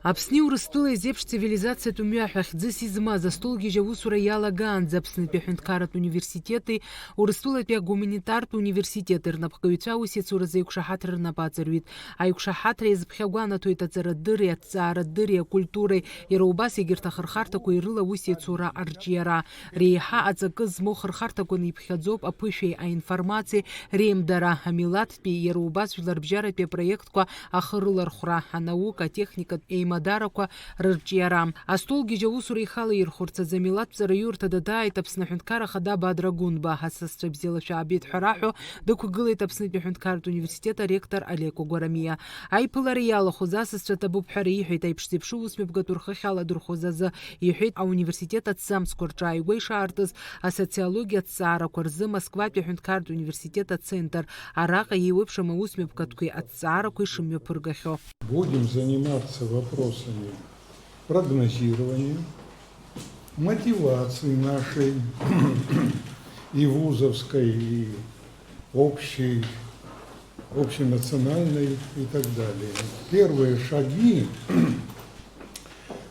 Аԥсни Урыстәылеи зеиԥш цивилизациатә мҩаҳәа хьӡыс измаз астолгьежь аусура иалагаанӡа Аԥснытәи аҳәынҭқарратә университети Урыстәылатәи агуманитартә университети рнапхгаҩцәа аусеицуразы аиқәшаҳаҭра рнапы аҵарҩит. Аиқәшаҳаҭра иазыԥхьагәанаҭоит аҵарадырреи, аҭҵаарадырреи, акультуреи, иара убас егьырҭ ахырхарҭақәа ирыла аусеицура арҿиара. Реиҳа аҵакы змоу хырхарҭақәаны иԥхьаӡоуп аԥышәеи, аинформациеи реимдара, амилаҭтәи, иара убас жәларбжьаратәи апроектқәа ахырылархәра, анаука, атехникатә еимадарақәа рырҿиара. Астолгьежь аусура ихалаирхәырц аӡы амилаҭҵара аиурҭа дадааит Аԥсны Аҳәынҭқар Ахада Бадра Гунба. Асасцәа бзиала шәаабеит ҳәа раҳәо дықәгылеит Аԥснытәи аҳәынҭқарратә университет аректор Олеко Гәарамиа. Аиԥылара иалахәыз асасцәа ҭабуп ҳәа реиҳәеит аиԥшзеиԥшу усмҩаԥгатәу рхы ахьаладырхәыз азы. Иҳәеит ауниверситет аҭӡамцқәа рҿааигәа ишаартыз асоциологиа аҭҵаарақәа рзы Москватәи аҳәынҭқарратә университет ацентр араҟа еиуеиԥшым аусмҩаԥгатәқәеи аҭҵаарақәеи шымҩаԥыргахьоу. Будем заниматься вопросами прогнозирования, мотивации нашей и вузовской, и общенациональной и так далее. Первые шаги,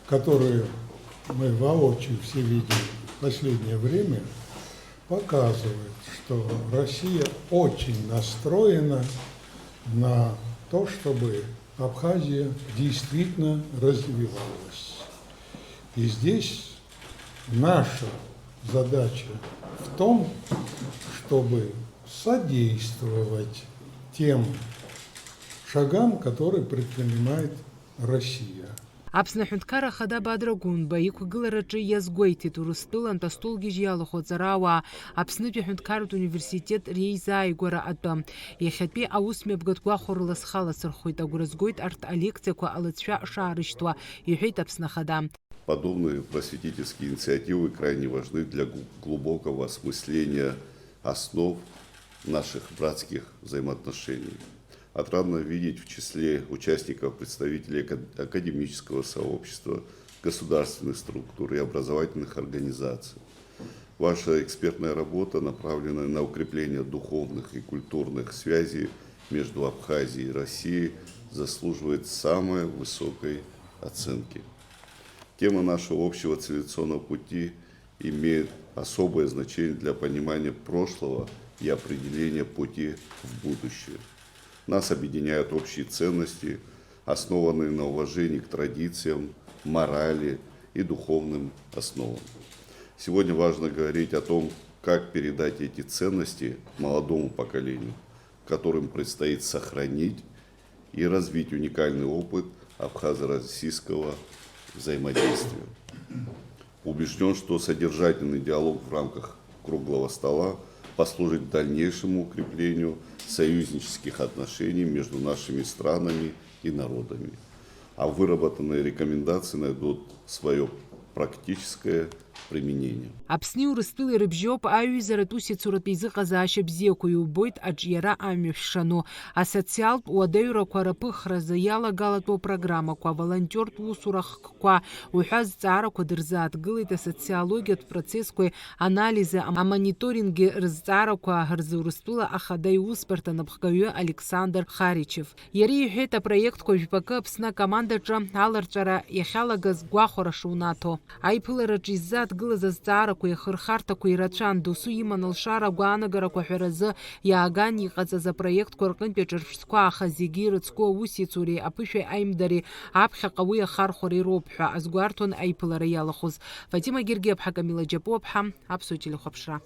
которые мы воочию все видим в последнее время, показывают, что Россия очень настроена на то, чтобы Абхазия действительно развивалась. И здесь наша задача в том, чтобы содействовать тем шагам, которые предпринимает Россия. Аԥсны Аҳәынҭқар Ахада Бадра Гунба иқәгылараҿы иазгәеиҭеит Урыстәылантә астолгьежь иалахәу аҵарауаа Аԥснытәи аҳәынҭқарратә университет реизааигәара атәы. Иахьатәи аусмҩаԥгатә гәахәарыла схаласырхәит, агәра згоит арҭ алекциақәа алыҵшәа шаарышьҭуа, иҳәеит Аԥсны Ахада. Подобные просветительские инициативы крайне важны для глубокого осмысления основ наших братских взаимоотношений. Отрадно видеть в числе участников представителей академического сообщества, государственных структур и образовательных организаций. Ваша экспертная работа, направленная на укрепление духовных и культурных связей между Абхазией и Россией, заслуживает самой высокой оценки. Тема нашего общего цивилизационного пути имеет особое значение для понимания прошлого и определения пути в будущее. Нас объединяют общие ценности, основанные на уважении к традициям, морали и духовным основам. Сегодня важно говорить о том, как передать эти ценности молодому поколению, которым предстоит сохранить и развить уникальный опыт абхазо-российского взаимодействия. Убежден, что содержательный диалог в рамках круглого стола послужит дальнейшему укреплению союзнических отношений между нашими странами и народами. А выработанные рекомендации найдут свое практическое применение. Аԥсни Урыстәылеи рыбжьоуп аҩызаратә усеицуратә еизыҟазаашьа бзиақәа иубоит аҿиара амҩа-шәшану. Асоциалтә уадаҩрақәа рыԥыхразы иалагалатәу апрограммақәа, аволонтиортә усурахкқәа, уҳәа зҵаарақәа дырзааҭгылеит асоциологиатә процессқәеи анализи, амониторинги рызҵаарақәа рзы Урыстәыла Ахада иусбарҭа анапхгаҩы Александр Харичев. Иара иҳәеит апроектқәа жәпакы Аԥсны акомандаҿы аларҵәара иахьалагаз гәахәара шунаҭо. Аиԥылараҿы иззааҭгылаз азҵаарақәа ихырхарҭақәа ирацәан, досу иман алшара агәаанагарақәа ҳәаразы иааган иҟаҵаз апроектқәа рҟынтәи аҿырԥштәқәа, аха зегьы ирыцку аусеицуреи, аԥышәеи аимдареи аԥхьаҟа уи ахархәара ироуп ҳәа азгәарҭон аиԥылара иалахәыз. Фатима Гергиаԥҳа, Камила Џьапуаԥҳа, Аԥсуа телехәаԥшра.